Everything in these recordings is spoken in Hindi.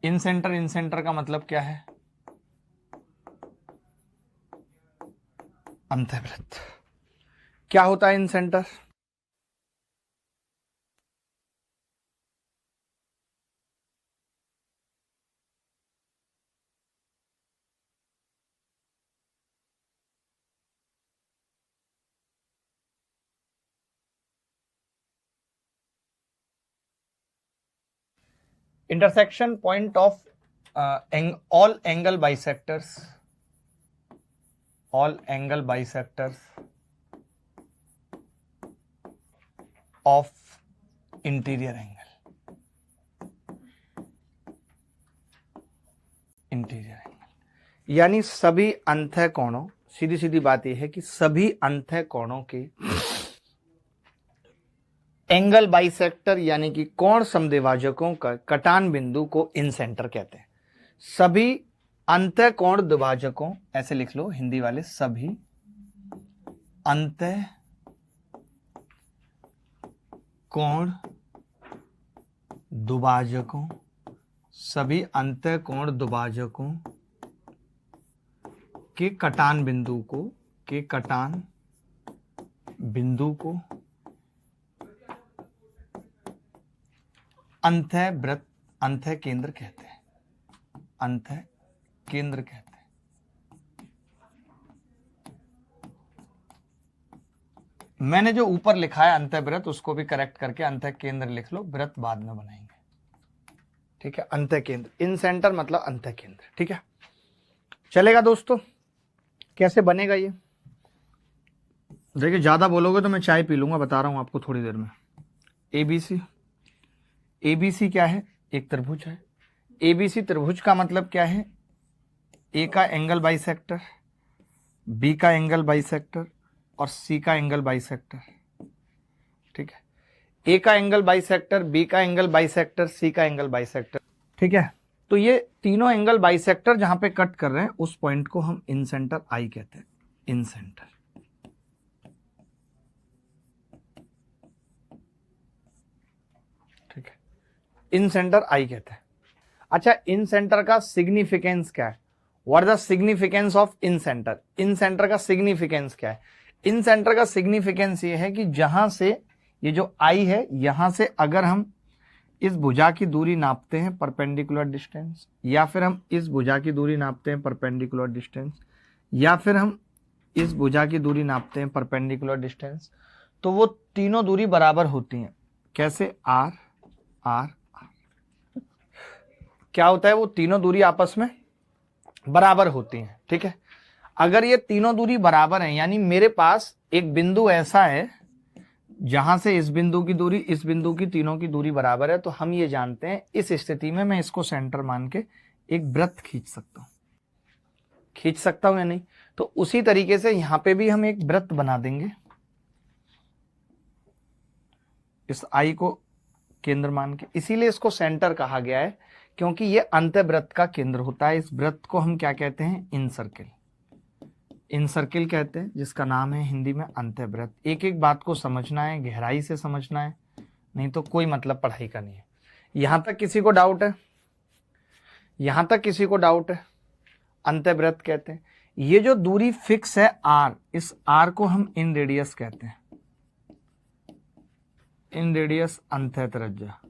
इन सेंटर का मतलब क्या है? अंतःवृत्त। क्या होता है इन centre? intersection point of all angle bisectors of interior angle। यानी सभी अंतः कोणों, सीधी सीधी बात यह है कि सभी अंतः कोणों के एंगल बाइसेक्टर यानी कि कोण समद्विभाजकों का कटान बिंदु को इन सेंटर कहते हैं। सभी अंतः कोण द्विभाजकों, ऐसे लिख लो हिंदी वाले, सभी अंतः कोण द्विभाजकों, सभी अंतः कोण द्विभाजकों के कटान बिंदु को अंतःवृत्त, अंतः केंद्र कहते हैं। अंतः केंद्र कहते हैं। मैंने जो ऊपर लिखा है अंतःवृत्त, उसको भी करेक्ट करके अंतः केंद्र लिख लो, वृत्त बाद में बनाएंगे। ठीक है, अंतः केंद्र, इन सेंटर मतलब अंतः केंद्र। ठीक है, चलेगा दोस्तों? कैसे बनेगा ये देखिए, ज्यादा बोलोगे तो मैं चाय पी लूंगा, बता रहा हूं आपको थोड़ी देर में। एबीसी, एबीसी क्या है? एक त्रिभुज है। एबीसी त्रिभुज का मतलब क्या है? ए का एंगल बाइसेक्टर, बी का एंगल बाइसेक्टर और सी का एंगल बाइसेक्टर। ठीक है, ए का एंगल बाइसेक्टर, बी का एंगल बाइसेक्टर, सी का एंगल बाइसेक्टर। ठीक है, तो ये तीनों एंगल बाइसेक्टर जहां पे कट कर रहे हैं उस पॉइंट को हम इन सेंटर आई कहते हैं। इन सेंटर, ठीक है, इन सेंटर आई कहते हैं। अच्छा, इन सेंटर का सिग्निफिकेंस क्या है? What the significance of in centre? In centre का सिग्निफिकेंस क्या है? इन सेंटर का सिग्निफिकेंस ये है कि जहां से ये जो आई है, यहां से अगर हम इस भुजा की दूरी नापते हैं परपेंडिकुलर डिस्टेंस, या फिर हम इस भुजा की दूरी नापते हैं परपेंडिकुलर डिस्टेंस, या फिर हम इस भुजा की दूरी नापते हैं परपेंडिकुलर डिस्टेंस, तो वो तीनों दूरी बराबर होती हैं। कैसे? R R R. क्या होता है? वो तीनों दूरी आपस में बराबर होती हैं। ठीक है, अगर ये तीनों दूरी बराबर हैं, यानी मेरे पास एक बिंदु ऐसा है जहां से इस बिंदु की दूरी, इस बिंदु की, तीनों की दूरी बराबर है, तो हम ये जानते हैं इस स्थिति में मैं इसको सेंटर मान के एक वृत्त खींच सकता हूं। खींच सकता हूं या नहीं? तो उसी तरीके से यहां पे भी हम एक वृत्त बना देंगे, इस आई को केंद्र मान के। इसीलिए इसको सेंटर कहा गया है, क्योंकि ये अंतःवृत्त का केंद्र होता है। इस वृत्त को हम क्या कहते हैं? इन सर्किल। इन सर्किल कहते हैं, जिसका नाम है हिंदी में अंतःवृत्त। एक एक बात को समझना है, गहराई से समझना है, नहीं तो कोई मतलब पढ़ाई का नहीं है। यहां तक किसी को डाउट है? यहां तक किसी को डाउट है? अंतःवृत्त कहते हैं। ये जो दूरी फिक्स है आर, इस आर को हम इन रेडियस कहते हैं। इन रेडियस अंतः त्रिज्या।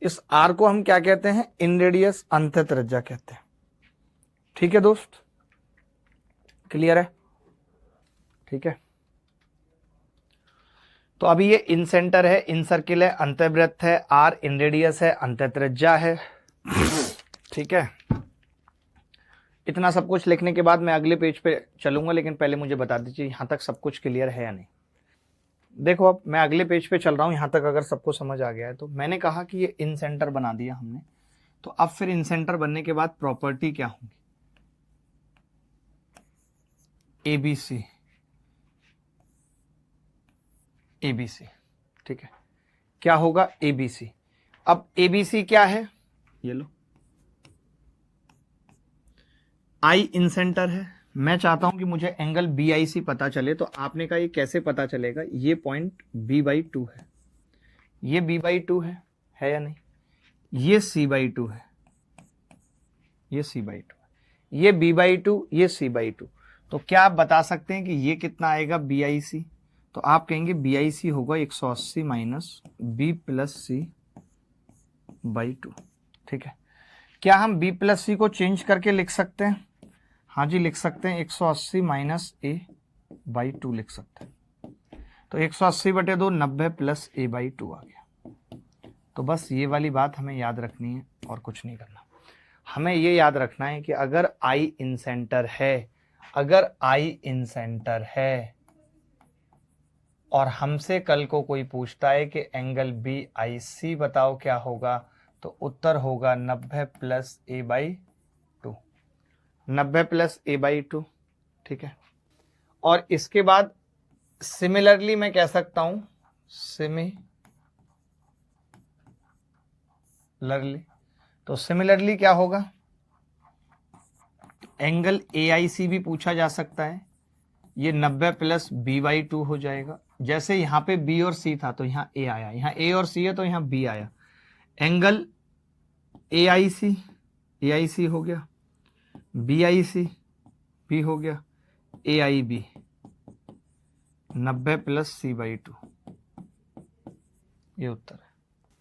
इस आर को हम क्या कहते हैं? इन रेडियस अंतः त्रिज्या कहते हैं। ठीक है दोस्त, क्लियर है? ठीक है, तो अभी ये इन सेंटर है, इन सर्किल है, अंतःवृत्त है, आर इन रेडियस है, अंतः त्रिज्या है। ठीक है, इतना सब कुछ लिखने के बाद मैं अगले पेज पे चलूंगा, लेकिन पहले मुझे बता दीजिए यहां तक सब कुछ क्लियर है या नहीं। देखो, अब मैं अगले पेज पे चल रहा हूं, यहां तक अगर सबको समझ आ गया है तो मैंने कहा कि ये इन सेंटर बना दिया हमने, तो अब फिर इन सेंटर बनने के बाद प्रॉपर्टी क्या होगी? ABC, ABC. ठीक है, क्या होगा? एबीसी। अब एबीसी क्या है? ये लो, आई इन सेंटर है। मैं चाहता हूं कि मुझे एंगल BIC पता चले, तो आपने कहा ये कैसे पता चलेगा? ये पॉइंट B/2 है, ये b/2 है या नहीं, ये c/2 है, ये c/2 है, ये b/2, ये c/2। तो क्या आप बता सकते हैं कि ये कितना आएगा BIC? तो आप कहेंगे BIC होगा 180 माइनस B प्लस C/2। ठीक है, क्या हम B प्लस C को चेंज करके लिख सकते हैं? हाँ जी लिख सकते हैं, 180 माइनस A/2 लिख सकते हैं। तो 180/2 90 प्लस A/2 आ गया। तो बस ये वाली बात हमें याद रखनी है और कुछ नहीं करना। हमें ये याद रखना है कि अगर I इन सेंटर है, अगर I इन सेंटर है और हमसे कल को कोई पूछता है कि एंगल BIC बताओ क्या होगा, तो उत्तर होगा 90 प्लस A/2, 90 प्लस A/2। ठीक है, और इसके बाद सिमिलरली मैं कह सकता हूं, सिमिलरली, तो सिमिलरली क्या होगा, एंगल AIC भी पूछा जा सकता है, ये 90 प्लस B/2 हो जाएगा। जैसे यहां पे B और C था तो यहां A आया, यहां A और C है तो यहां B आया। एंगल AIC हो गया, BIC भी हो गया, AIB 90 प्लस C/2, ये उत्तर है।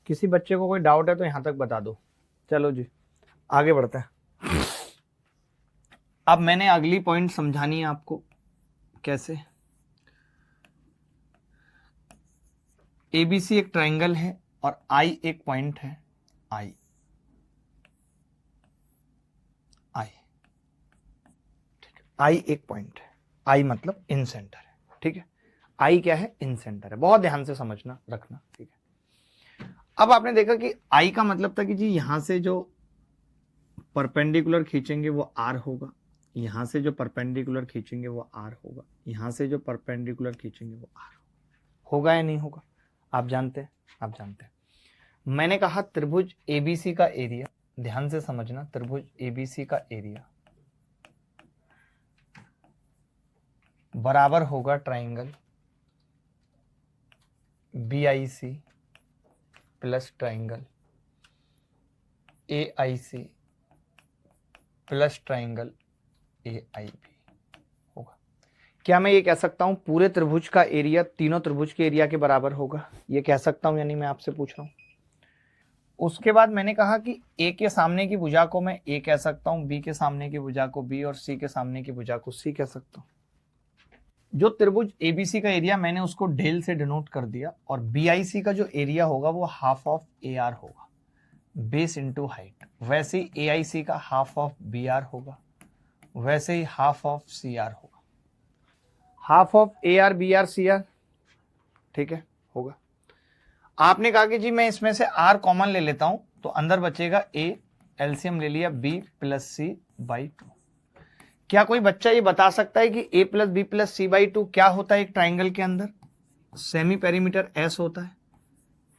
किसी बच्चे को कोई डाउट है तो यहां तक बता दो। चलो जी आगे बढ़ते हैं। अब मैंने अगली पॉइंट समझानी है आपको, कैसे? ABC एक ट्रायंगल है और I एक पॉइंट है, I एक पॉइंट है, I मतलब इन सेंटर है। ठीक है, I क्या है, इन सेंटर है। बहुत ध्यान से समझना रखना। ठीक है, अब आपने देखा कि I का मतलब था कि जी यहां से जो परपेंडिकुलर खींचेंगे वो R होगा, यहां से जो परपेंडिकुलर खींचेंगे वो R होगा, यहां से जो परपेंडिकुलर खींचेंगे वो R होगा या नहीं होगा? आप जानते हैं, आप जानते हैं। मैंने कहा त्रिभुज ABC का एरिया, ध्यान से समझना, त्रिभुज ABC का एरिया बराबर होगा triangle BIC plus triangle AIC plus triangle AIB होगा। क्या मैं ये कह सकता हूं पूरे त्रिभुज का एरिया तीनों त्रिभुज के एरिया के बराबर होगा? ये कह सकता हूं, यानी मैं आपसे पूछ रहा हूं। उसके बाद मैंने कहा कि A के सामने की भुजा को मैं A कह सकता हूं, B के सामने की भुजा को B और C के सामने की भुजा को C कह सकता हूं। जो त्रिभुज ABC का एरिया मैंने उसको डेल से डिनोट कर दिया, और BIC का जो एरिया होगा वो हाफ ऑफ AR होगा, बेस इंटू हाइट। वैसे ही AIC का हाफ ऑफ BR होगा, वैसे ही हाफ ऑफ CR होगा, half of AR BR CR। ठीक है, होगा। आपने कहा कि जी मैं इसमें से R कॉमन ले लेता हूं, तो अंदर बचेगा A, एलसीएम ले लिया B प्लस C/2। क्या कोई बच्चा ये बता सकता है कि A plus B plus C/2 क्या होता है एक ट्राइंगल के अंदर? सेमी पेरीमीटर S होता है।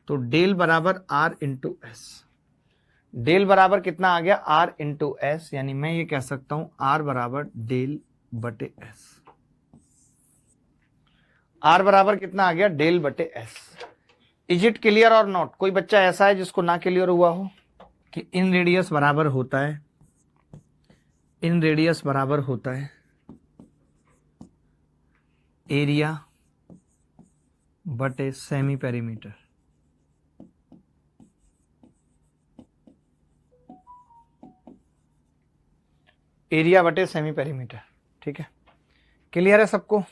तो डेल बराबर R इंटू एस, डेल बराबर कितना आ गया, R इंटू एस, यानी मैं ये कह सकता हूं R बराबर डेल बटे एस। R बराबर कितना आ गया, डेल बटे एस। इज इट क्लियर और नॉट? कोई बच्चा ऐसा है जिसको ना क्लियर हुआ हो कि इन रेडियस बराबर होता है, इन रेडियस बराबर होता है एरिया बटे सेमी पेरीमीटर। एरिया बटे सेमी पेरीमीटर। ठीक है, क्लियर है सबको?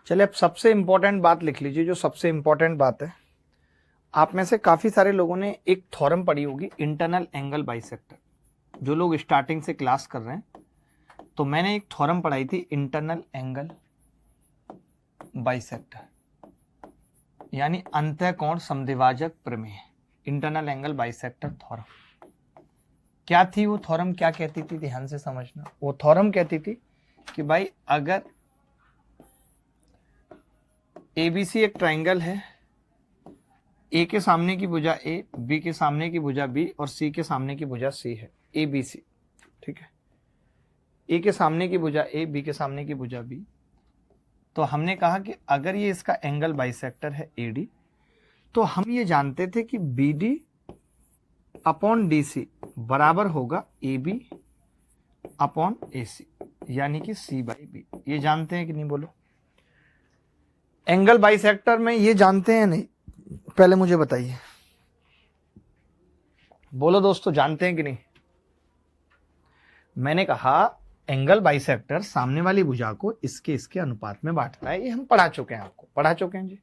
चलिए अब सबसे इंपॉर्टेंट बात लिख लीजिए। जो सबसे इंपॉर्टेंट बात है, आप में से काफी सारे लोगों ने एक थ्योरम पढ़ी होगी, इंटरनल एंगल बाइसेक्टर। जो लोग स्टार्टिंग से क्लास कर रहे हैं, तो मैंने एक थ्योरम पढ़ाई थी, इंटरनल एंगल बाइसेक्टर, यानी अंतःकोण समद्विभाजक प्रमेय, इंटरनल एंगल बाइसेक्टर थ्योरम। क्या थी वो थ्योरम? क्या कहती थी? ध्यान से समझना। वो थ्योरम कहती थी कि भाई अगर ABC एक ट्राइंगल है, A के सामने की भुजा A, B के सामने की भुजा B और C के सामने की भुजा C है, ABC। ठीक है, A के सामने की भुजा A, B के सामने की भुजा B। तो हमने कहा कि अगर ये इसका एंगल बाइसेक्टर है AD, तो हम ये जानते थे कि B D upon D C बराबर होगा ए बी अपॉन ए सी, यानी कि सी बाई बी। ये जानते हैं कि नहीं बोलो? एंगल बाइसेक्टर में ये जानते हैं नहीं? पहले मुझे बताइए, बोलो दोस्तों, जानते हैं कि नहीं? मैंने कहा एंगल बाइसेक्टर सामने वाली भुजा को इसके अनुपात में बांटता है। ये हम पढ़ा चुके हैं, आपको पढ़ा चुके हैं जी।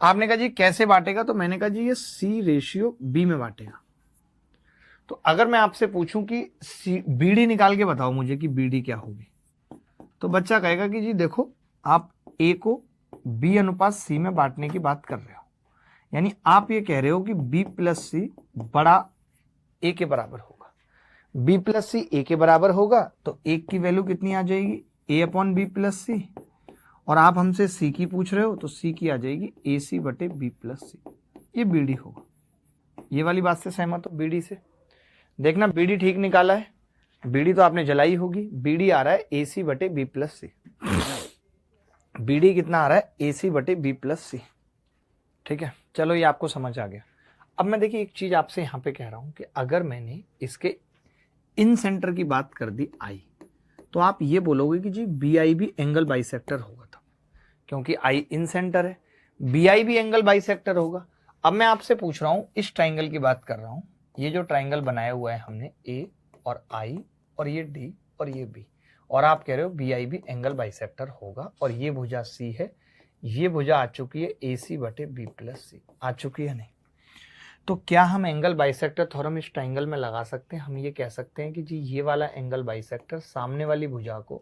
आपने कहा जी कैसे बांटेगा, तो मैंने कहा जी ये सी रेशियो बी में बांटेगा। तो अगर मैं आपसे पूछूं कि बीडी निकाल के बताओ मुझे कि बीडी क्या होगी, तो बच्चा कहेगा कि जी देखो, आप ए को बी अनुपात सी में बांटने की बात कर रहे हो, यानी आप ये कह रहे हो कि बी प्लस सी बड़ा ए के बराबर होगा। बी प्लस सी ए के बराबर होगा तो एक की वैल्यू कितनी आ जाएगी, ए अपॉन बी प्लस सी, और आप हमसे सी की पूछ रहे हो तो सी की आ जाएगी ए सी बटे बी प्लस सी। ये बीडी होगा। ये वाली बात से सहमत हो? बीडी से देखना, बीडी ठीक निकाला है। बीडी तो आपने जलाई होगी। बीडी आ रहा है ए सी बटे बी प्लस सी। बीडी कितना आ रहा है, ए सी बटे बी प्लस सी। ठीक है, चलो ये आपको समझ आ गया। अब मैं देखिए एक चीज आपसे यहां पे कह रहा हूं कि अगर मैंने इसके इन सेंटर की बात कर दी आई, तो आप ये बोलोगे कि जी बी आई भी एंगल बाइसेक्टर होगा था, क्योंकि आई इन सेंटर है, बी आई भी एंगल बाइसेक्टर होगा। अब मैं आपसे पूछ रहा हूं, इस ट्राइंगल की बात कर रहा हूं, ये जो ट्राइंगल बनाया हुआ है हमने ए और आई और ये डी और ये बी, और आप कह रहे हो बी आई भी एंगल बाइसेक्टर होगा, और ये भुजा सी है, ये भुजा आ चुकी है ए सी बटे बी प्लस सी, आ चुकी है नहीं? तो क्या हम एंगल बाइसेक्टर थ्योरम इस ट्राइंगल में लगा सकते हैं? हम ये कह सकते हैं कि जी ये वाला एंगल बाइसेक्टर सामने वाली भुजा को,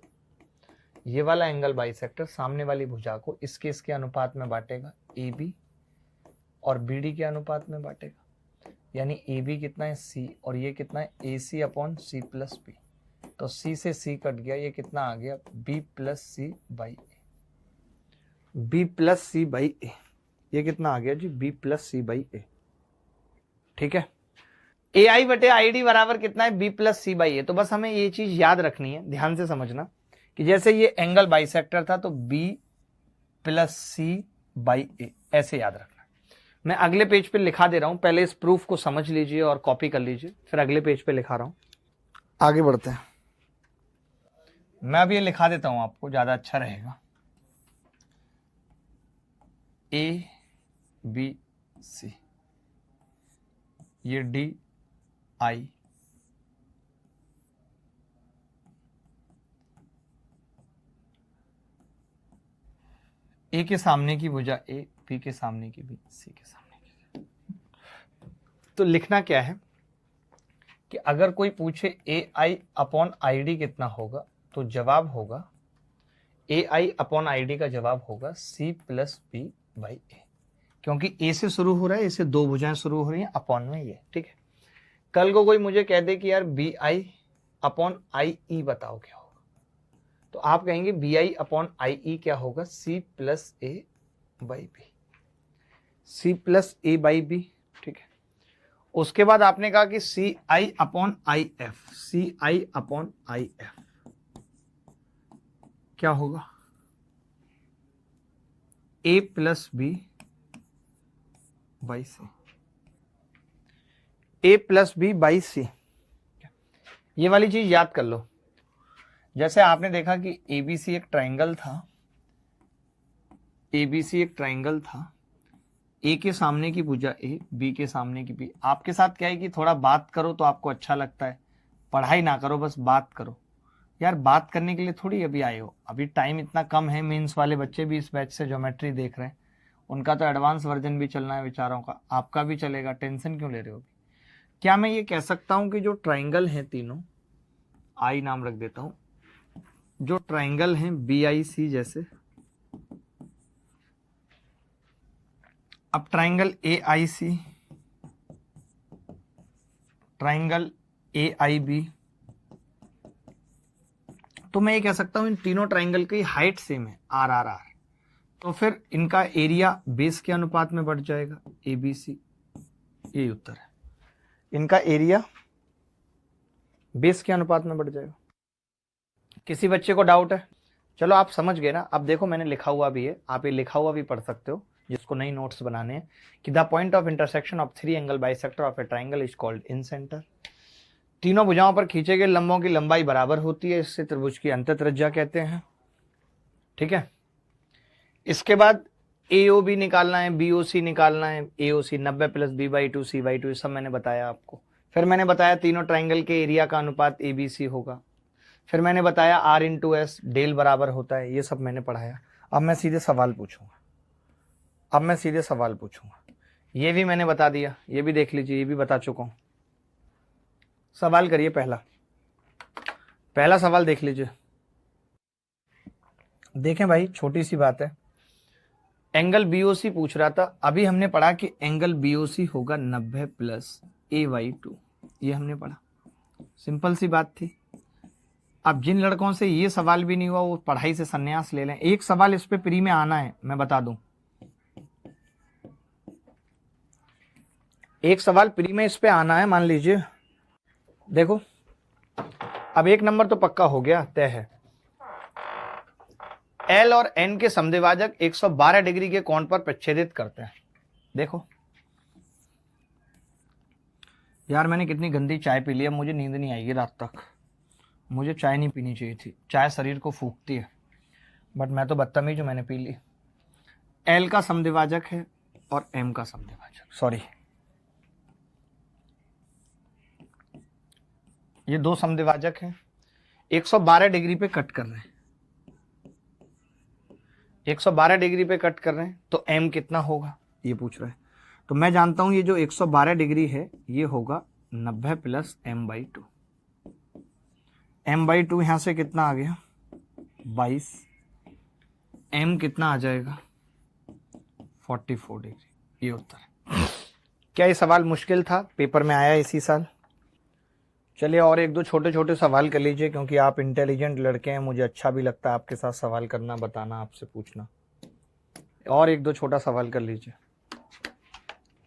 ये वाला एंगल बाइसेक्टर सामने वाली भुजा को इसके अनुपात में बांटेगा, ए बी और बी डी के अनुपात में बांटेगा, यानी ए बी कितना है सी, और ये कितना है ए सी अपॉन सी प्लस बी। तो सी से सी कट गया, ये कितना आ गया, B plus C by A, B plus C by A. ये कितना आ गया जी, B plus C by A. ठीक है, ए आई बटे आई डी बराबर कितना है, बी प्लस सी बाई ए। तो बस हमें ये चीज याद रखनी है, ध्यान से समझना कि जैसे ये एंगल बाइसेक्टर था तो बी प्लस सी बाई ए, ऐसे याद रखना। मैं अगले पेज पे लिखा दे रहा हूं, पहले इस प्रूफ को समझ लीजिए और कॉपी कर लीजिए, फिर अगले पेज पे लिखा रहा हूं। आगे बढ़ते हैं। मैं अब ये लिखा देता हूं आपको, ज्यादा अच्छा रहेगा। ए बी सी, ये डी आई, ए के सामने की भुजा ए, बी के सामने की बी, सी के सामने की। तो लिखना क्या है कि अगर कोई पूछे ए आई अपॉन आई डी कितना होगा, तो जवाब होगा ए आई अपॉन आई डी का जवाब होगा सी प्लस बी बाई ए, क्योंकि ए से शुरू हो रहा है, ए से दो भुजाएं शुरू हो रही हैं, अपॉन में ये। ठीक है, कल को कोई मुझे कह दे कि यार बी आई अपॉन आई ई बताओ क्या होगा, तो आप कहेंगे B I upon I E क्या होगा, C plus A by B, C plus A by B. ठीक है, उसके बाद आपने कहा कि C I upon I F, C I upon I F क्या होगा, A plus B by C, A plus B by C. ये वाली चीज याद कर लो। जैसे आपने देखा कि एबीसी एक ट्राइंगल था, एबीसी एक ट्राइंगल था, ए के सामने की भुजा ए, बी के सामने की बी। आपके साथ क्या है कि थोड़ा बात करो तो आपको अच्छा लगता है, पढ़ाई ना करो, बस बात करो। यार बात करने के लिए थोड़ी अभी आए हो, अभी टाइम इतना कम है। मेंस वाले बच्चे भी इस बैच से ज्योमेट्री देख रहे हैं, उनका तो एडवांस वर्जन भी चलना है बेचारों का, आपका भी चलेगा, टेंशन क्यों ले रहे हो? क्या मैं ये कह सकता हूं कि जो ट्राइंगल हैं तीनों, आई नाम रख देता हूं, जो ट्राइंगल हैं बी आई सी जैसे, अब triangle A I C, triangle A I B, तो मैं ये कह सकता हूं इन तीनों ट्राइंगल की हाइट सेम है, आर आर आर, तो फिर इनका एरिया बेस के अनुपात में बढ़ जाएगा, ए बी सी। यही उत्तर है, इनका एरिया बेस के अनुपात में बढ़ जाएगा। किसी बच्चे को डाउट है चलो आप समझ गए ना। अब देखो मैंने लिखा हुआ भी है, आप ये लिखा हुआ भी पढ़ सकते हो जिसको नई नोट्स बनाने हैं कि the point of intersection of 3 angle bisector of A triangle is called in centre. तीनों भुजाओं पर खींचे गए लंबों की लंबाई बराबर होती है, इससे त्रिभुज की अंतःत्रिज्या कहते हैं। ठीक है, इसके बाद AOB निकालना है, BOC निकालना है। AOC 90 प्लस B/2 C/2, सब मैंने बताया आपको। फिर मैंने बताया तीनों ट्राइंगल के एरिया का अनुपात ABC होगा। फिर मैंने बताया R/S डेल बराबर होता है, ये सब मैंने पढ़ाया। अब मैं सीधे सवाल पूछूंगा। ये भी मैंने बता दिया, ये भी देख लीजिए, ये भी बता चुका हूं। सवाल करिए, पहला सवाल देख लीजिए। देखें भाई, छोटी सी बात है। एंगल BOC पूछ रहा था, अभी हमने पढ़ा कि एंगल BOC होगा 90 प्लस A/2, ये हमने पढ़ा, सिंपल सी बात थी। अब जिन लड़कों से ये सवाल भी नहीं हुआ वो पढ़ाई से संन्यास ले लें। एक सवाल इस पे प्री में आना है, मैं बता दूं, एक सवाल प्री में इस पे आना है। मान लीजिए, देखो अब 1 नंबर तो पक्का हो गया, तय है। L और N के समद्विभाजक 112 डिग्री के कोण पर प्रच्छेदित करते हैं। देखो यार, मैंने कितनी गंदी चाय पी ली, अब मुझे नींद नहीं आएगी रात तक। मुझे चाय नहीं पीनी चाहिए थी, चाय शरीर को फूकती है, बट मैं तो बदतमीज हूं, मैंने पी ली। L का समद्विभाजक है और M का समद्विभाजक, सॉरी, ये दो समद्विभाजक हैं, 112 डिग्री पे कट कर रहे हैं। 112 डिग्री पे कट कर रहे हैं तो M कितना होगा ये पूछ रहा है। तो मैं जानता हूं ये जो 112 डिग्री है ये होगा 90 प्लस M/2। M/2 यहां से कितना आ गया 22, M कितना आ जाएगा 44 डिग्री। ये उत्तर है। क्या ये सवाल मुश्किल था? पेपर में आया इसी साल। चलिए और एक दो छोटे छोटे सवाल कर लीजिए, क्योंकि आप इंटेलिजेंट लड़के हैं, मुझे अच्छा भी लगता है आपके साथ सवाल करना, बताना, आपसे पूछना। और एक दो छोटा सवाल कर लीजिए।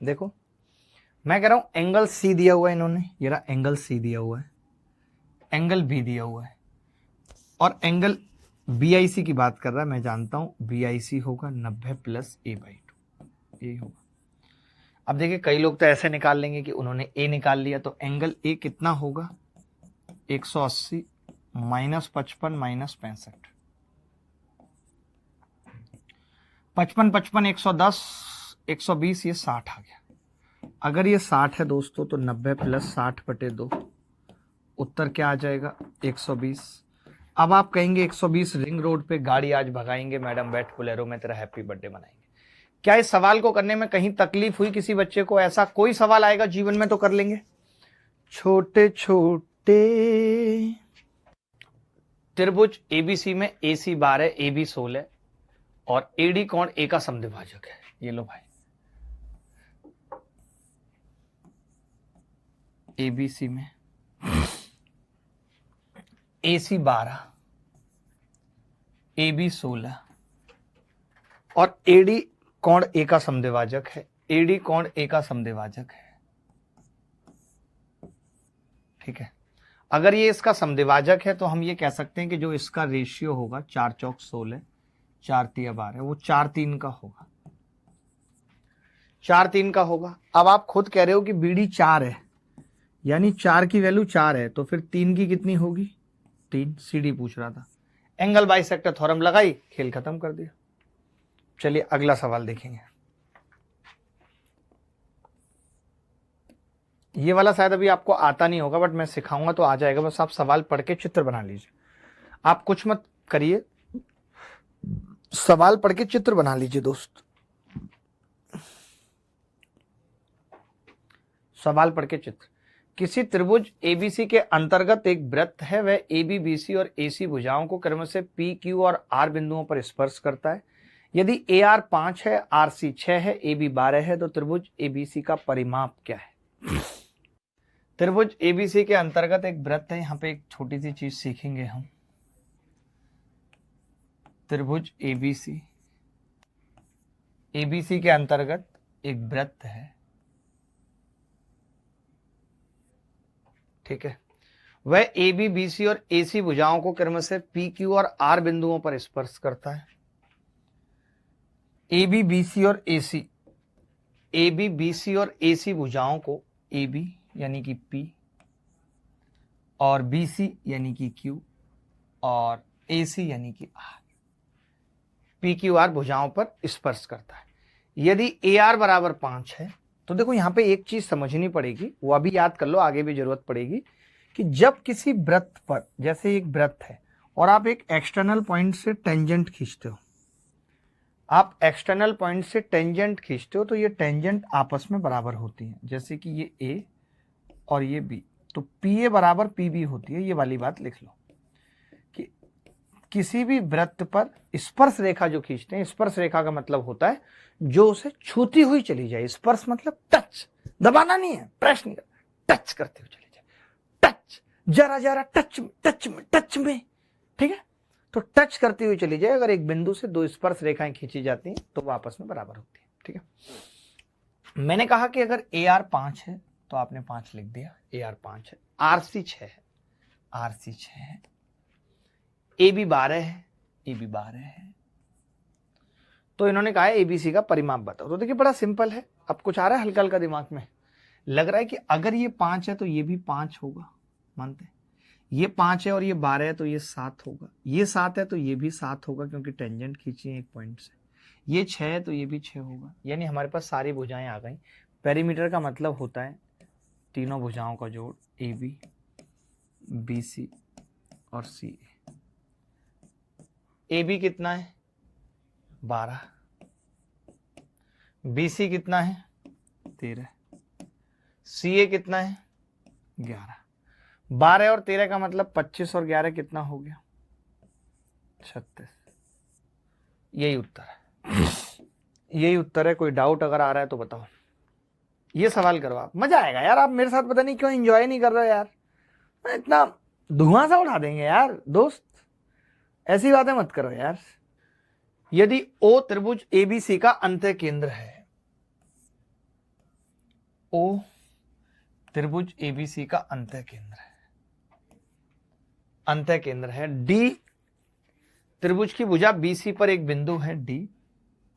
देखो मैं कह रहा हूं एंगल C दिया हुआ है इन्होंने, ये रहा एंगल C दिया हुआ है, एंगल B दिया हुआ है, और एंगल BIC की बात कर रहा है। मैं जानता हूं BIC होगा 90 प्लस A/2, ये होगा। अब देखिए कई लोग तो ऐसे निकाल लेंगे कि उन्होंने A निकाल लिया, तो एंगल A कितना होगा 180 माइनस 55 माइनस 65, 55 55 110 120, ये 60 आ गया। अगर ये 60 है दोस्तों तो 90 प्लस 60/2, उत्तर क्या आ जाएगा 120। अब आप कहेंगे 120 रिंग रोड पे गाड़ी आज भगाएंगे, मैडम बैठ बोलेरो में तेरा हैप्पी बर्थडे मनाएंगे। क्या इस सवाल को करने में कहीं तकलीफ हुई किसी बच्चे को? ऐसा कोई सवाल आएगा जीवन में तो कर लेंगे। छोटे छोटे त्रिभुज ABC में AC 12 AB 16 और AD कोण A का समद्विभाजक है। ये लो भाई, ABC में AC 12 AB 16 और AD कोण A का समद्विभाजक है। AD कोण A का समद्विभाजक है, ठीक है। अगर ये इसका समद्विभाजक है तो हम ये कह सकते हैं कि जो इसका रेशियो होगा 4 चौक 16 4 तिया 12, वो 4 3 का होगा, 4 3 का होगा। अब आप खुद कह रहे हो कि BD 4 है, यानी 4 की वैल्यू 4 है, तो फिर 3 की कितनी होगी 3। CD पूछ रहा था, एंगल बाइसेक्टर थ्योरम लगाई, खेल खत्म कर दिया। चलिए अगला सवाल देखेंगे। ये वाला शायद अभी आपको आता नहीं होगा, बट मैं सिखाऊंगा तो आ जाएगा। बस आप सवाल पढ़ के चित्र बना लीजिए, आप कुछ मत करिए, सवाल पढ़ के चित्र बना लीजिए दोस्त। सवाल पढ़ के चित्र। किसी त्रिभुज ABC के अंतर्गत एक वृत्त है, वह AB BC और AC भुजाओं को क्रम से P Q और R बिंदुओं पर स्पर्श करता है। यदि AR 5 है, RC 6 है, AB 12 है, तो त्रिभुज ABC का परिमाप क्या है? त्रिभुज ABC के अंतर्गत एक वृत्त है, यहां पे एक छोटी सी चीज सीखेंगे हम। त्रिभुज ABC के अंतर्गत एक वृत्त है, ठीक है। वह ए बी बी सी और ए सी भुजाओं को क्रम से पी क्यू और आर बिंदुओं पर स्पर्श करता है। ए बी बी सी और ए सी, ए बी बी सी और ए सी भुजाओं को ए बी यानी कि पी और बी सी यानी कि क्यू और ए सी यानी कि आर, पी क्यू आर भुजाओं पर स्पर्श करता है। यदि ए आर बराबर 5 है तो देखो यहां पे एक चीज समझनी पड़ेगी, वो अभी याद कर लो, आगे भी जरूरत पड़ेगी, कि जब किसी वृत्त पर, जैसे एक वृत्त है और आप एक एक्सटर्नल पॉइंट से टेंजेंट खींचते हो, आप एक्सटर्नल पॉइंट से टेंजेंट खींचते हो तो ये टेंजेंट आपस में बराबर होती हैं, जैसे कि ये ए और ये बी, तो पी ए बराबर पी बी होती है। ये वाली बात लिख लो कि किसी भी वृत्त पर स्पर्श रेखा जो खींचते हैं, स्पर्श रेखा का मतलब होता है जो उसे छूती हुई चली जाए। स्पर्श मतलब टच, दबाना नहीं है, प्रेस नहीं, टच करते हुए चली जाए, टच, जरा जरा टच टच में टच में, ठीक है, तो टच करती हुई चली जाए। अगर एक बिंदु से दो स्पर्श रेखाएं खींची जाती हैं तो वो आपस में बराबर होती है, ठीक है। मैंने कहा कि अगर ए आर 5 है तो आपने 5 लिख दिया, ए आर 5 है, आर सी 6 है, आर सी 6 है, ए बी 12 है, ए बी 12 है, तो इन्होंने कहा है एबीसी का परिमाप बताओ। तो देखिए बड़ा सिंपल है, अब कुछ आ रहा है हल्का हल्का दिमाग में, लग रहा है कि अगर ये 5 है तो ये भी 5 होगा, मानते हैं, ये 5 है और ये 12 है तो ये 7 होगा, ये 7 है तो ये भी 7 होगा क्योंकि टेंजेंट खींची है एक पॉइंट से, ये 6 है तो ये भी 6 होगा। यानी हमारे पास सारी भुजाएं आ गई। पेरीमीटर का मतलब होता है तीनों भुजाओं का जोड़, ए बी बी सी और सी ए बी कितना है 12, बी सी कितना है 13, सी ए कितना है 11। 12 और 13 का मतलब 25 और 11 कितना हो गया 36। यही उत्तर है, यही उत्तर है। कोई डाउट अगर आ रहा है तो बताओ, ये सवाल करो आप, मजा आएगा यार। आप मेरे साथ पता नहीं क्यों एंजॉय नहीं कर रहे हो यार, इतना धुआं सा उड़ा देंगे यार दोस्त, ऐसी बातें मत करो यार। यदि ओ त्रिभुज एबीसी का अंत्य केंद्र है, ओ त्रिभुज एबीसी का अंत्य केंद्र है, अंत्य केंद्र है, डी त्रिभुज की भुजा बीसी पर एक बिंदु है डी,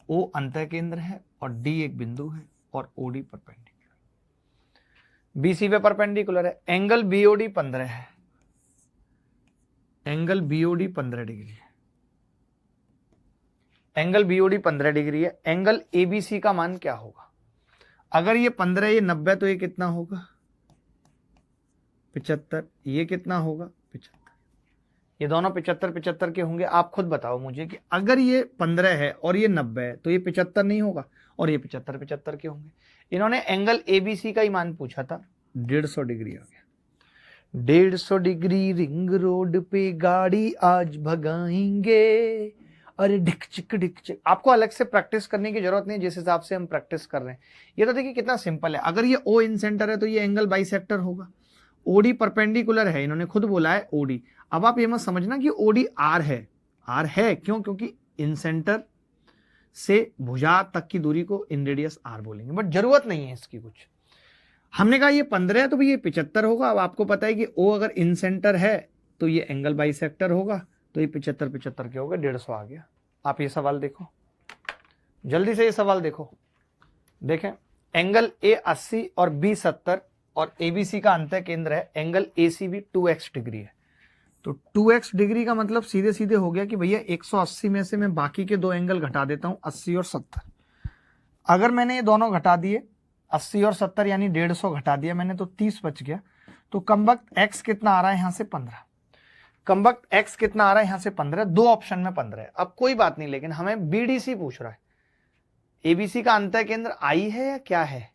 ओ अंत्य केंद्र है और डी एक बिंदु है और ओडी परपेंडिकुलर, बीसी पे परपेंडिकुलर है, एंगल बीओडी 15 है, एंगल बीओडी 15 डिग्री है, एंगल बीओडी 15 डिग्री है। एंगल एबीसी का मान क्या होगा? अगर ये 15 ये 90 तो ये कितना होगा 75, ये कितना होगा 75, ये दोनों 75 के होंगे। आप खुद बताओ मुझे कि अगर ये 15 है और ये 90 है तो ये 75 नहीं होगा और ये 75 के होंगे। इन्होंने एंगल एबीसी का ही मान पूछा था, 150 डिग्री आ गया। 150 डिग्री रिंग रोड पे गाड़ी आज भगाएंगे, अरे डिक चिक। आपको अलग से प्रैक्टिस करने की जरूरत नहीं, जिस हिसाब से हम प्रैक्टिस कर रहे हैं। ये तो देखिए कितना सिंपल है। अगर ये ओ इन सेंटर है तो ये एंगल बाइसेक्टर होगा, ओडी परपेंडिकुलर है, इन्होंने खुद बोला है ओडी। अब आप ये मत समझना कि ओडी आर है, आर है क्यों? क्योंकि इन सेंटर से भुजा तक की दूरी को इन रेडियस आर बोलेंगे, बट जरूरत नहीं है इसकी कुछ। हमने कहा ये 15 है तो भी ये 75 होगा। अब आपको पता है कि ओ अगर इन सेंटर है तो ये एंगल बाइसेक्टर होगा, तो ये 75 के हो गए, 150 आ गया। आप ये सवाल देखो, जल्दी से ये सवाल देखो, देखें एंगल ए 80 और बी 70 और एबीसी का अंत्य केंद्र है, एंगल एसी भी 2x डिग्री है। तो 2x डिग्री का मतलब सीधे सीधे हो गया कि भैया 180 में से मैं बाकी के दो एंगल घटा देता हूं, 80 और 70। अगर मैंने ये दोनों घटा दिए 80 और 70 यानी 150 घटा दिया मैंने, तो 30 बच गया। तो कमबख्त x कितना आ रहा है यहां से 15, कमबख्त x कितना आ रहा है यहां से 15, दो ऑप्शन में 15 है। अब कोई बात नहीं, लेकिन हमें बीडीसी पूछ रहा है, एबीसी का अंत्य केंद्र आई है या क्या है?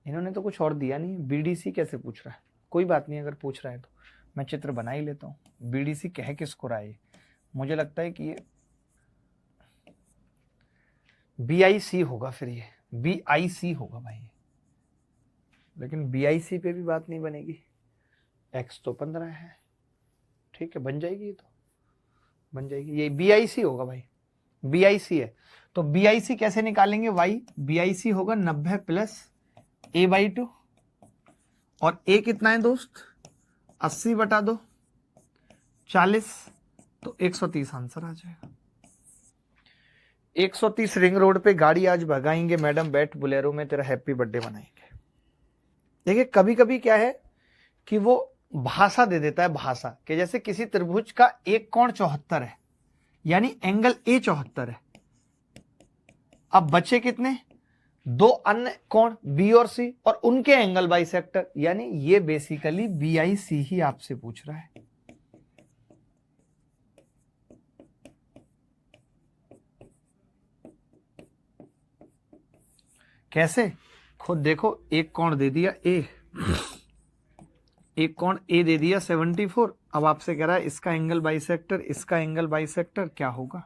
इन्होंने तो कुछ और दिया नहीं, बीडीसी कैसे पूछ रहा है? कोई बात नहीं, अगर पूछ रहा है तो मैं चित्र बना ही लेता हूं। बीडीसी कह किसको रहा है? मुझे लगता है कि ये बीआईसी होगा, फिर ये बीआईसी होगा भाई, लेकिन बीआईसी पे भी बात नहीं बनेगी। एक्स तो 15 है, ठीक है, बन जाएगी, ये तो बन जाएगी, ये बीआईसी होगा भाई, बीआईसी है। तो बीआईसी कैसे निकालेंगे? वाई बीआईसी होगा 90 प्लस a/2, और a कितना है दोस्त 80 बटा 2 40, तो 130 आंसर आ जाएगा। 130 रिंग रोड पे गाड़ी आज भगाएंगे मैडम, बैठ बोलेरो में, तेरा हैप्पी बर्थडे मनाएंगे। देखिए कभी कभी क्या है कि वो भाषा दे देता है, भाषा कि जैसे किसी त्रिभुज का एक कोण 74 है, यानी एंगल ए 74 है। अब बचे कितने? दो अन्य कोण बी और सी, और उनके एंगल बाइसेक्टर, यानी ये बेसिकली BIC ही आपसे पूछ रहा है। कैसे? खुद देखो, एक कोण दे दिया ए, एक कोण ए दे दिया 74। अब आपसे कह रहा है इसका एंगल बाइसेक्टर, इसका एंगल बाइसेक्टर क्या होगा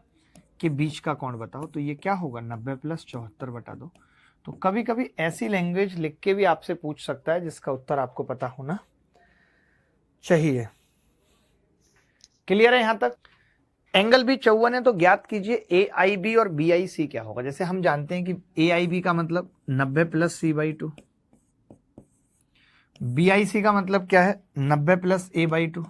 कि बीच का कोण बताओ, तो ये क्या होगा 90 + 74 बटा 2। तो कभी कभी ऐसी लैंग्वेज लिख के भी आपसे पूछ सकता है जिसका उत्तर आपको पता होना चाहिए। क्लियर है यहां तक? एंगल भी 54 है, तो ज्ञात कीजिए AIB और BIC क्या होगा। जैसे हम जानते हैं कि AIB का मतलब 90 + C/2, BIC का मतलब क्या है 90 + A/2,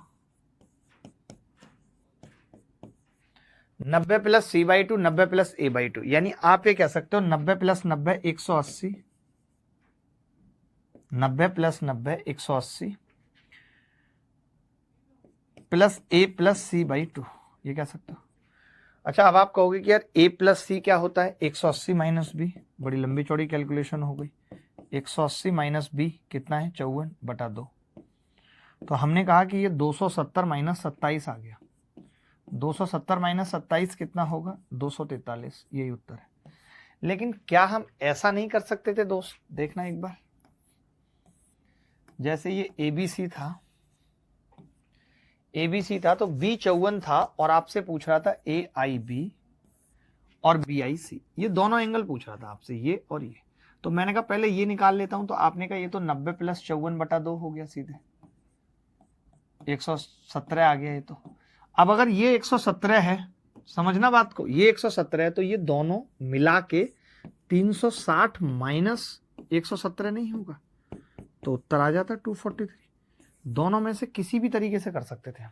90 + C/2, 90 + A/2, यानी आप ये कह सकते हो 90 + 90 180, 90 + 90 180 प्लस A + C/2, ये कह सकते हो। अच्छा, अब आप कहोगे कि यार A + C क्या होता है? 180 - B, बड़ी लंबी चौड़ी कैलकुलेशन हो गई। 180 - B कितना है? 54 बटा 2। तो हमने कहा कि ये 270 - 27 आ गया। 270 - 27 कितना होगा? 243, यही उत्तर है। लेकिन क्या हम ऐसा नहीं कर सकते थे दोस्त? देखना एक बार, जैसे ये ABC था, ABC था तो B 54 था, और आपसे पूछ रहा था AIB और BIC, ये दोनों एंगल पूछ रहा था आपसे, ये और ये। तो मैंने कहा पहले ये निकाल लेता हूं, तो आपने कहा ये तो 90 + 54 बटा 2 हो गया, सीधे 117 आ गया ये तो। अब अगर ये 117 है, समझना बात को, ये 117 है, तो ये दोनों मिला के 360 - 117 नहीं होगा, तो उत्तर आ जाता 243। दोनों में से किसी भी तरीके से कर सकते थे हम।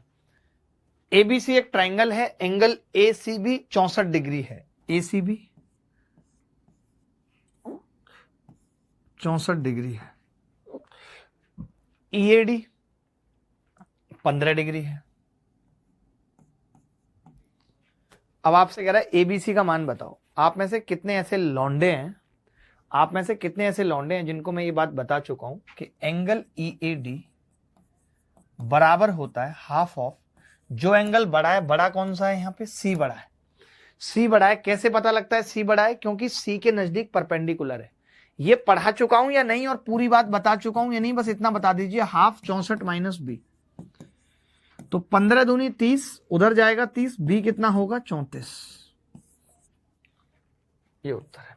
ABC एक ट्राइंगल है, एंगल ACB 64 डिग्री है, ACB 64 डिग्री है, EAD 15 डिग्री है। अब आपसे कह रहा है ABC का मान बताओ। आप में से कितने ऐसे लौंडे हैं, आप में से कितने ऐसे लौंडे हैं जिनको मैं ये बात बता चुका हूं कि एंगल EAD बराबर होता है हाफ ऑफ, जो एंगल बड़ा है, बड़ा कौन सा है यहाँ पे? C बड़ा है। C बड़ा है, कैसे पता लगता है C बड़ा है? क्योंकि C के नजदीक परपेंडिकुलर है। ये पढ़ा चुका हूं या नहीं, और पूरी बात बता चुका हूं या नहीं, बस इतना बता दीजिए। हाफ 64 - B, तो 15 दूनी 30, उधर जाएगा 30, B कितना होगा? 34, ये उत्तर है।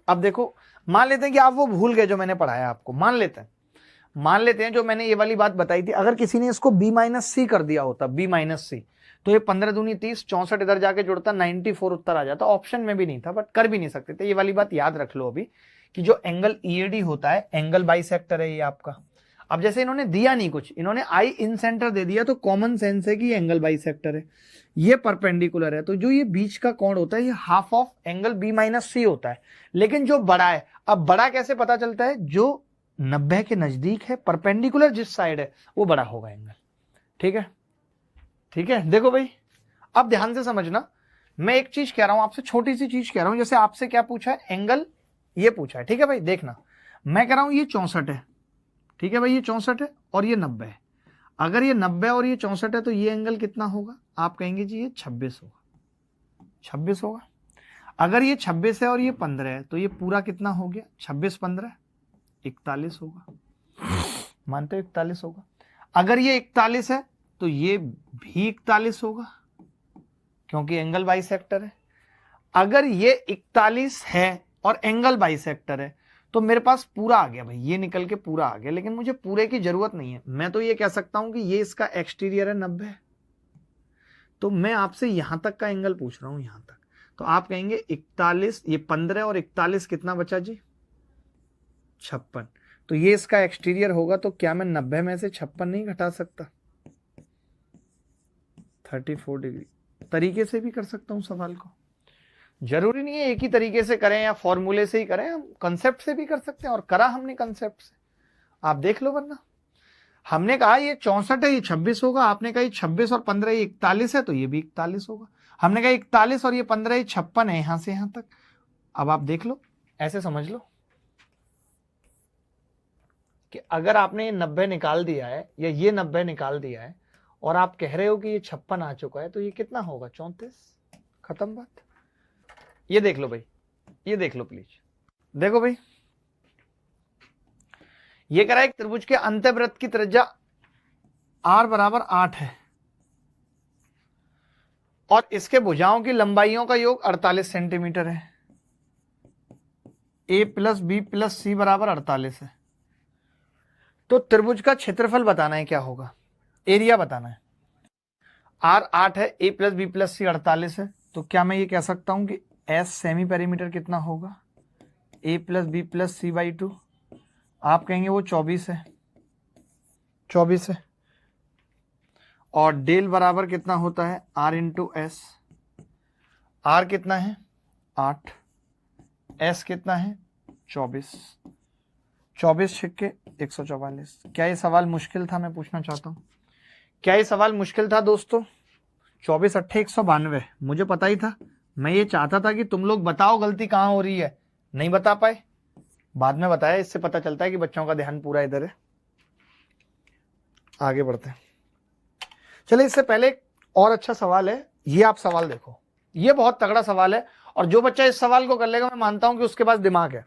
अब देखो, मान लेते हैं कि आप वो भूल गए जो मैंने पढ़ाया आपको, मान लेते हैं जो मैंने ये वाली बात बताई थी, अगर किसी ने इसको B - C कर दिया होता, B - C, तो ये 15 दूनी 30, 64 इधर जाके जुड़ता, 94 उत्तर आ जाता। ऑप्शन में भी नहीं था, बट कर भी नहीं सकते थे। ये वाली बात याद रख लो अभी, कि जो एंगल EAD होता है, एंगल बाइसेक्टर है ये आपका। अब जैसे इन्होंने दिया नहीं कुछ, इन्होंने I इन सेंटर दे दिया, तो कॉमन सेंस है कि एंगल बाइसेक्टर है, ये परपेंडिकुलर है, तो जो ये बीच का कोण होता है ये half of angle B - C होता है। लेकिन जो बड़ा है, अब बड़ा कैसे पता चलता है? जो 90 के नजदीक है, परपेंडिकुलर जिस साइड है, वो बड़ा होगा एंगल। ठीक है, ठीक है। देखो भाई, अब ध्यान से समझना, मैं एक चीज कह रहा हूं आपसे, छोटी सी चीज कह रहा हूं। जैसे आपसे क्या पूछा है? एंगल ये पूछा है, ठीक है भाई। देखना, मैं कह रहा हूं ये 64 है, ठीक है भाई, ये 64 है और ये 90 है। अगर ये 90 और ये 64 है, तो ये एंगल कितना होगा? आप कहेंगे जी ये 26 होगा, 26 होगा। अगर ये 26 है और ये 15 है, तो ये पूरा कितना हो गया? 26 15 41 होगा, मानते हो 41 होगा। अगर ये 41 है तो ये भी 41 होगा, क्योंकि एंगल बाइसेक्टर है। अगर ये 41 है और एंगल बाइसेक्टर है, तो मेरे पास पूरा आ गया भाई, ये निकल के पूरा आ गया। लेकिन मुझे पूरे की जरूरत नहीं है, मैं तो ये कह सकता हूं कि ये इसका एक्सटीरियर है 90, तो मैं आपसे यहां तक का एंगल पूछ रहा हूं, यहां तक। तो आप कहेंगे 41, ये 15 और 41 कितना बचा जी? 56। तो ये इसका एक्सटीरियर होगा, तो क्या मैं 90 में से 56 नहीं घटा सकता? 34 डिग्री तरीके से भी कर सकता हूं सवाल को, जरूरी नहीं है एक ही तरीके से करें या फॉर्मूले से ही करें, हम कंसेप्ट से भी कर सकते हैं, और करा हमने कंसेप्ट से, आप देख लो। वरना हमने कहा ये 64 है, ये 26 होगा, आपने कहा ये 26 और 15 ये 41 है, तो ये भी 41 होगा। हमने कहा 41 और ये 15 ये 56 है, यहां से यहां तक। अब आप देख लो, ऐसे समझ लो कि अगर आपने ये 90 निकाल दिया है या ये 90 निकाल दिया है और आप कह रहे हो कि ये 56 आ चुका है, तो ये कितना होगा? 34। खत्म बात। ये देख लो भाई, ये देख लो प्लीज, देखो भाई, ये कह रहा है एक त्रिभुज के अंतःवृत्त की त्रिज्या r बराबर 8 है और इसके भुजाओं की लंबाइयों का योग 48 सेंटीमीटर है। a प्लस बी प्लस सी बराबर 48 है। तो त्रिभुज का क्षेत्रफल बताना है, क्या होगा? एरिया बताना है। r 8 है, a प्लस बी प्लस सी 48 है, तो क्या मैं ये कह सकता हूं कि s सेमी पेरीमीटर कितना होगा? a plus B plus C by 2। आप कहेंगे वो 24 है, 24 है। और डेल बराबर कितना होता है? r into S. आर कितना है? 8। s कितना है? 24। 24 छिक्के 144। क्या ये सवाल मुश्किल था? मैं पूछना चाहता हूं, क्या ये सवाल मुश्किल था दोस्तों? 24 अट्ठे 192, मुझे पता ही था। मैं ये चाहता था कि तुम लोग बताओ गलती कहां हो रही है, नहीं बता पाए, बाद में बताया। इससे पता चलता है कि बच्चों का ध्यान पूरा इधर है। आगे बढ़ते हैं। चलिए, इससे पहले एक और अच्छा सवाल है, ये आप सवाल देखो, ये बहुत तगड़ा सवाल है, और जो बच्चा इस सवाल को कर लेगा मैं मानता हूं कि उसके पास दिमाग है।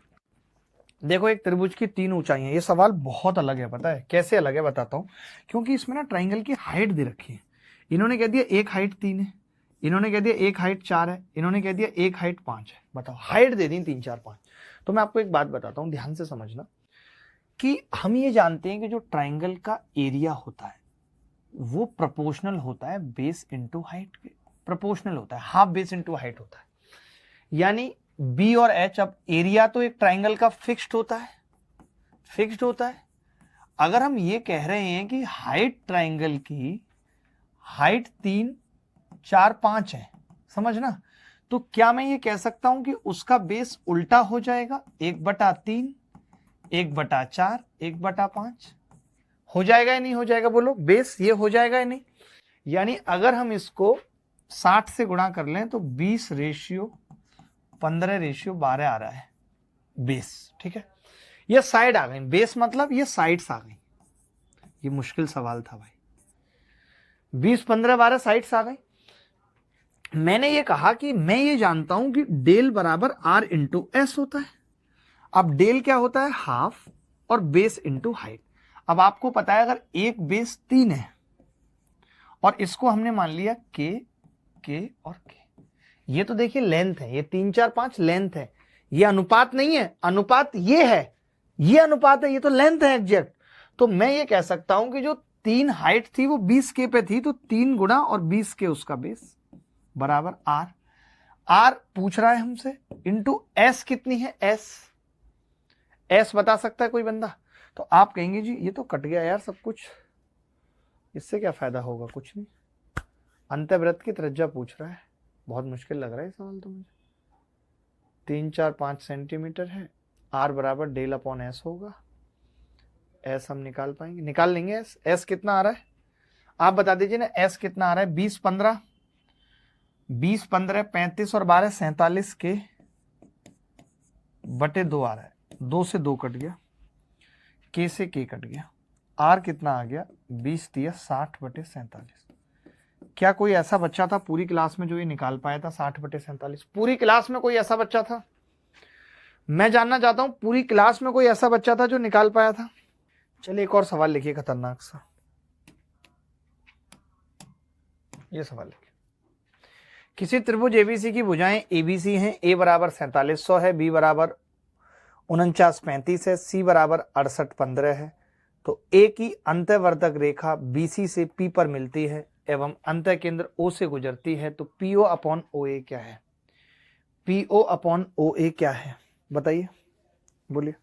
देखो, एक त्रिभुज की 3 ऊंचाइयां। ये सवाल बहुत अलग है, पता है कैसे अलग है? बताता हूं। क्योंकि इसमें ना ट्राइंगल की हाइट दे रखी है। इन्होंने कह दिया एक हाइट 3 है, इन्होंने कह दिया एक हाइट 4 है, इन्होंने कह दिया एक हाइट 5 है। बताओ, हाइट दे दी 3 4 5। तो मैं आपको एक बात बताता हूं, ध्यान से समझना, कि हम ये जानते हैं कि जो ट्राइंगल का एरिया होता है वो प्रोपोर्शनल होता है बेस इंटू हाइट के, प्रोपोर्शनल होता है, हाफ बेस इंटू हाइट होता है। यानी बी और एच, अब एरिया तो एक ट्राइंगल का फिक्स्ड होता है, फिक्स्ड होता है। अगर हम ये कह रहे हैं कि हाइट ट्राइंगल की हाइट 3 4 5 है, समझना, तो क्या मैं ये कह सकता हूं कि उसका बेस उल्टा हो जाएगा? 1/3, 1/4, 1/5 हो जाएगा या नहीं हो जाएगा? बोलो, बेस ये हो जाएगा या नहीं? यानी अगर हम इसको 60 से गुणा कर लें तो 20:15:12 आ रहा है बेस, ठीक है। ये साइड आ गई, बेस मतलब ये साइड्स आ गई। ये मुश्किल सवाल था भाई, 20-15-12 साइड्स आ गई। मैंने ये कहा कि मैं ये जानता हूं कि डेल बराबर r इंटू एस होता है। अब डेल क्या होता है? हाफ, और बेस इंटू हाइट। अब आपको पता है अगर एक बेस 3 है और इसको हमने मान लिया के और के, ये तो देखिए लेंथ है, ये 3 4 5 लेंथ है, ये अनुपात नहीं है, अनुपात ये है, ये अनुपात है, ये तो लेंथ है एग्जैक्ट। तो मैं ये कह सकता हूं कि जो 3 हाइट थी वो 20 के पे थी, तो 3 गुणा और 20 के उसका बेस बराबर r। r पूछ रहा है हमसे, इंटू s कितनी है? s बता सकता है कोई बंदा? तो आप कहेंगे जी ये तो कट गया यार सब कुछ, इससे क्या फायदा होगा? कुछ नहीं, अंतःवृत्त की त्रिज्या पूछ रहा है, बहुत मुश्किल लग रहा है सवाल तो मुझे। 3 4 5 सेंटीमीटर है, r बराबर डेल अपॉन एस होगा। s हम निकाल पाएंगे, निकाल लेंगे। s कितना आ रहा है आप बता दीजिए ना, s कितना आ रहा है? 20-15 35 और 12 47 के बटे 2 आ रहा है, 2 से 2 कट गया, के से के कट गया, r कितना आ गया? 20-60/47। क्या कोई ऐसा बच्चा था पूरी क्लास में जो ये निकाल पाया था 60/47? पूरी क्लास में कोई ऐसा बच्चा था? मैं जानना चाहता हूं, पूरी क्लास में कोई ऐसा बच्चा था जो निकाल पाया था? चलिए एक और सवाल लिखिए खतरनाक सा, ये सवाल लिखिए। किसी त्रिभुज एबीसी की भुजाएं एबीसी हैं, ए बराबर 4700 है, बी बराबर 4935 है, सी बराबर 6815 है। तो ए की अंतःवर्तक रेखा बीसी से पी पर मिलती है एवं अंतः केंद्र ओ से गुजरती है, तो पीओ अपॉन ओ ए क्या है? पीओ अपॉन ओ ए क्या है बताइए, बोलिए।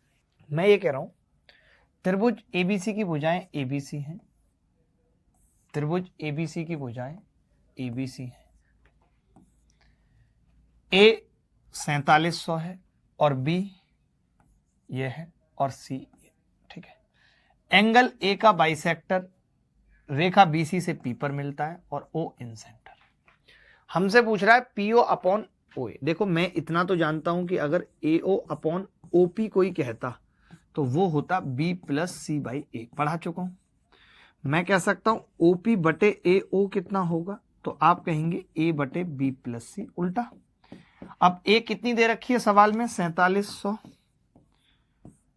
मैं ये कह रहा हूं त्रिभुज एबीसी की भुजाएं एबीसी हैं, त्रिभुज एबीसी की भुजाएं एबीसी हैं। ए 4700 है और बी ये है और सी, ठीक है। एंगल ए का बाइसेक्टर रेखा बीसी से पी पर मिलता है और ओ इन सेंटर। हमसे पूछ रहा है पीओ अपॉन ओ ए। देखो मैं इतना तो जानता हूं कि अगर एओ अपॉन ओपी कोई कहता तो वो होता बी प्लस सी बाई ए, पढ़ा चुका हूं। मैं कह सकता हूं ओपी बटे ए ओ कितना होगा, तो आप कहेंगे ए बटे बी प्लस सी, उल्टा। अब ए कितनी दे रखी है सवाल में, 4700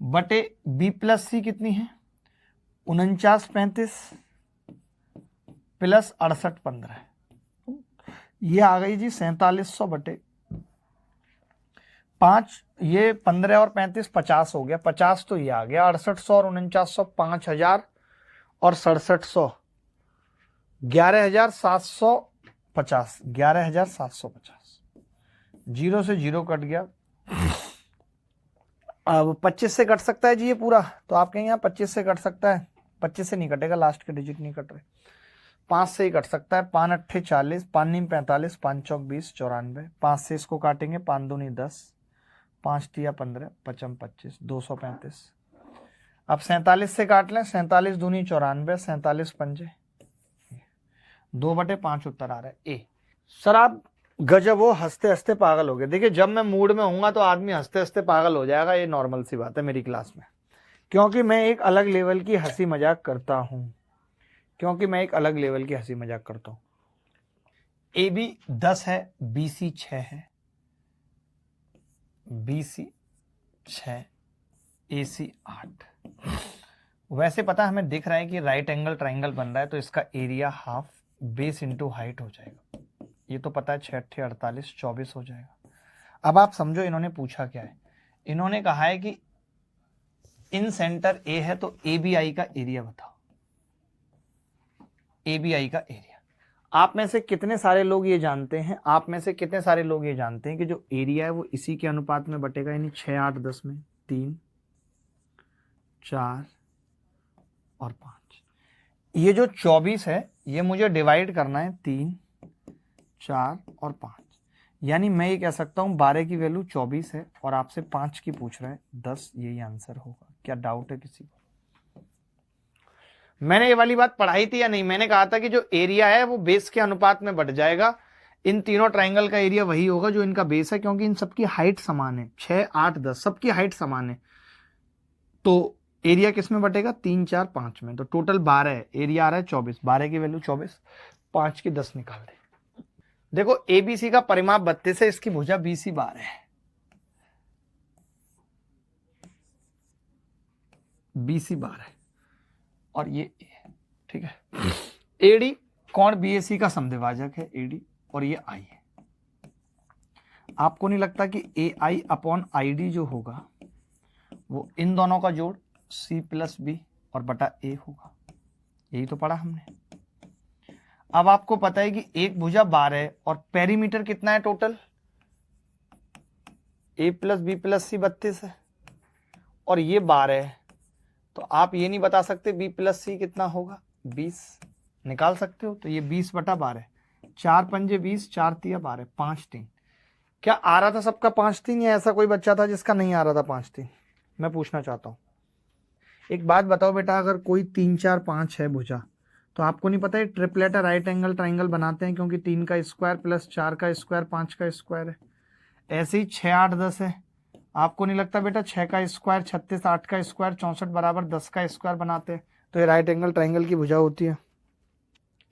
बटे बी प्लस सी कितनी है, 4935 प्लस 6815 है, ये आ गई जी 4700 बटे 5, ये 15 और 35 50 हो गया, 50 तो ये आ गया, 6800 और 4900 5000 और 6700 11750, 11750, जीरो से जीरो कट गया। अब 25 से कट सकता है जी ये पूरा, तो आप कहेंगे यहाँ 25 से कट सकता है, 25 से नहीं कटेगा, लास्ट के डिजिट नहीं कट रहे। 5 से ही कट सकता है, 5 अट्ठे 40, 5 नीम 45, 5 चौक 20 94, 5 से इसको काटेंगे, 5 दूनी 10, 5 तिया 15, 55 25, 235। अब 47 से काट लें, 47 दूनी 94, 47 पंजे 2/5 उत्तर आ रहा है ए। सर आप गजब हो, हंसते हंसते पागल हो गए। देखिए जब मैं मूड में होऊंगा तो आदमी हंसते हंसते पागल हो जाएगा, ये नॉर्मल सी बात है मेरी क्लास में, क्योंकि मैं एक अलग लेवल की हंसी मजाक करता हूं, क्योंकि मैं एक अलग लेवल की हंसी मजाक करता हूं। ए बी 10 है, बी सी 6 है, बी सी 6, ए सी 8। वैसे पता हमें दिख रहा है कि राइट एंगल ट्राइंगल बन रहा है, तो इसका area half base into height हो जाएगा। ये तो पता है 6 अट्ठे 48 24 हो जाएगा। अब आप समझो इन्होंने पूछा क्या है, इन्होंने कहा है कि इन सेंटर ए है तो ए बी आई का एरिया बताओ, ए बी आई का एरिया। आप में से कितने सारे लोग ये जानते हैं, आप में से कितने सारे लोग ये जानते हैं कि जो एरिया है वो इसी के अनुपात में बटेगा, यानी 6 8 10 में 3 4 और 5। ये जो 24 है ये मुझे डिवाइड करना है 3 4 और 5, यानी मैं ये कह सकता हूं 12 की वैल्यू 24 है और आपसे 5 की पूछ रहा है 10, यही आंसर होगा। क्या डाउट है किसी को? मैंने ये वाली बात पढ़ाई थी या नहीं? मैंने कहा था कि जो एरिया है वो बेस के अनुपात में बढ़ जाएगा। इन तीनों ट्राइंगल का एरिया वही होगा जो इनका बेस है, क्योंकि इन सबकी हाइट समान है, 6 8 10 सबकी हाइट समान है, तो एरिया किस में बटेगा, 3 4 5 में। तो टोटल 12 है, एरिया आ रहा है 24, 12 की वैल्यू 24, 5 की 10 निकाल दे। देखो एबीसी का परिमाप 32 है, इसकी भुजा बीसी 12 है, बीसी 12 है और ये ए है, ठीक है। एडी कोण बीएसी का समद्विभाजक है एडी, और ये आई है। आपको नहीं लगता कि ए आई अपॉन आई डी जो होगा वो इन दोनों का जोड़ सी प्लस बी और बटा ए होगा? यही तो पढ़ा हमने। अब आपको पता है कि एक भुजा 12 है और पेरीमीटर कितना है टोटल, ए प्लस बी प्लस सी 32 है और ये 12 है, तो आप ये नहीं बता सकते बी प्लस सी कितना होगा, 20 निकाल सकते हो। तो ये 20/12, 4 पंजे 20, 4 तिया 12, 5 3। क्या आ रहा था सबका 5 3 या ऐसा कोई बच्चा था जिसका नहीं आ रहा था 5 3? मैं पूछना चाहता हूं, एक बात बताओ बेटा, अगर कोई 3 4 5 है भुजा, तो आपको नहीं पता है ट्रिपलेट राइट एंगल ट्राइंगल बनाते हैं, क्योंकि 3 का स्क्वायर प्लस 4 का स्क्वायर 5 का स्क्वायर है। ऐसे ही 6 8 10 है, आपको नहीं लगता बेटा 6 का स्क्वायर 36, 8 का स्क्वायर 64 बराबर 10 का स्क्वायर बनाते हैं, तो ये राइट एंगल ट्राइंगल की भुजा होती है।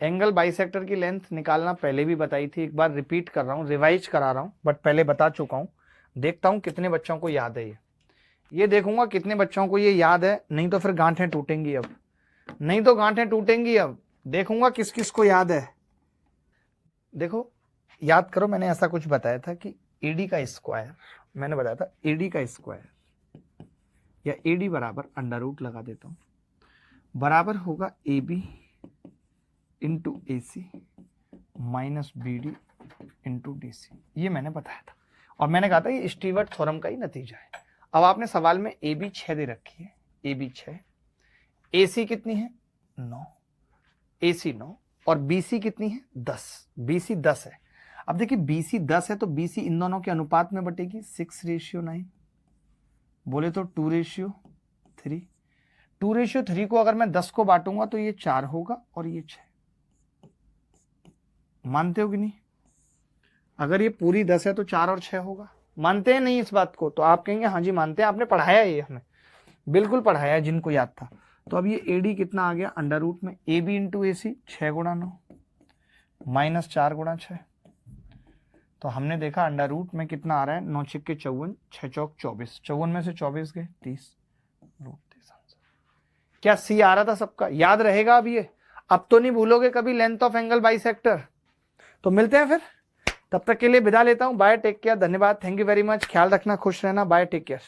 एंगल बाइसेक्टर की लेंथ निकालना पहले भी बताई थी, एक बार रिपीट कर रहा हूँ, रिवाइज करा रहा हूँ, बट पहले बता चुका हूँ। देखता हूँ कितने बच्चों को याद है ये देखूंगा कितने बच्चों को ये याद है, नहीं तो फिर गांठें टूटेंगी अब, नहीं तो गांठें टूटेंगी अब। देखूंगा किस किस को याद है। देखो याद करो, मैंने ऐसा कुछ बताया था कि एडी का स्क्वायर, मैंने बताया था एडी का स्क्वायर या एडी बराबर अंडर रूट लगा देता हूं, बराबर होगा A B into A C minus B D into D C. ये मैंने बताया था और मैंने कहा था ये स्टीवर्ट थ्योरम का ही नतीजा है। अब आपने सवाल में ए बी 6 दे रखी है, ए बी 6, AC कितनी है 9, AC 9 और BC कितनी है 10, BC 10 है। अब देखिए BC 10 है तो BC इन दोनों के अनुपात में बटेगी 6:9, बोले तो 2:3। 2:3 को अगर मैं 10 को बांटूंगा तो ये 4 होगा और ये 6। मानते हो कि नहीं? अगर ये पूरी 10 है तो 4 और 6 होगा। मानते हैं नहीं इस बात को? तो आप कहेंगे हाँ जी मानते हैं, आपने पढ़ाया ये हमें, बिल्कुल पढ़ाया है जिनको याद था। तो अब ये AD कितना आ गया अंडर रूट में AB इंटू AC 6 गुणा 9 माइनस 4 गुणा 6। तो हमने देखा अंडर रूट में कितना आ रहा है 9 छिक्के 54, 6 चौक 24, 54 में से 24 गए 30, रूट 30 आंसर। क्या C आ रहा था सबका? याद रहेगा अब ये? अब तो नहीं भूलोगे कभी लेंथ ऑफ एंगल बाइसेक्टर। तो मिलते हैं फिर, तब तक के लिए विदा लेता हूं। बाय, टेक केयर, धन्यवाद, थैंक यू वेरी मच, ख्याल रखना, खुश रहना, बाय, टेक केयर।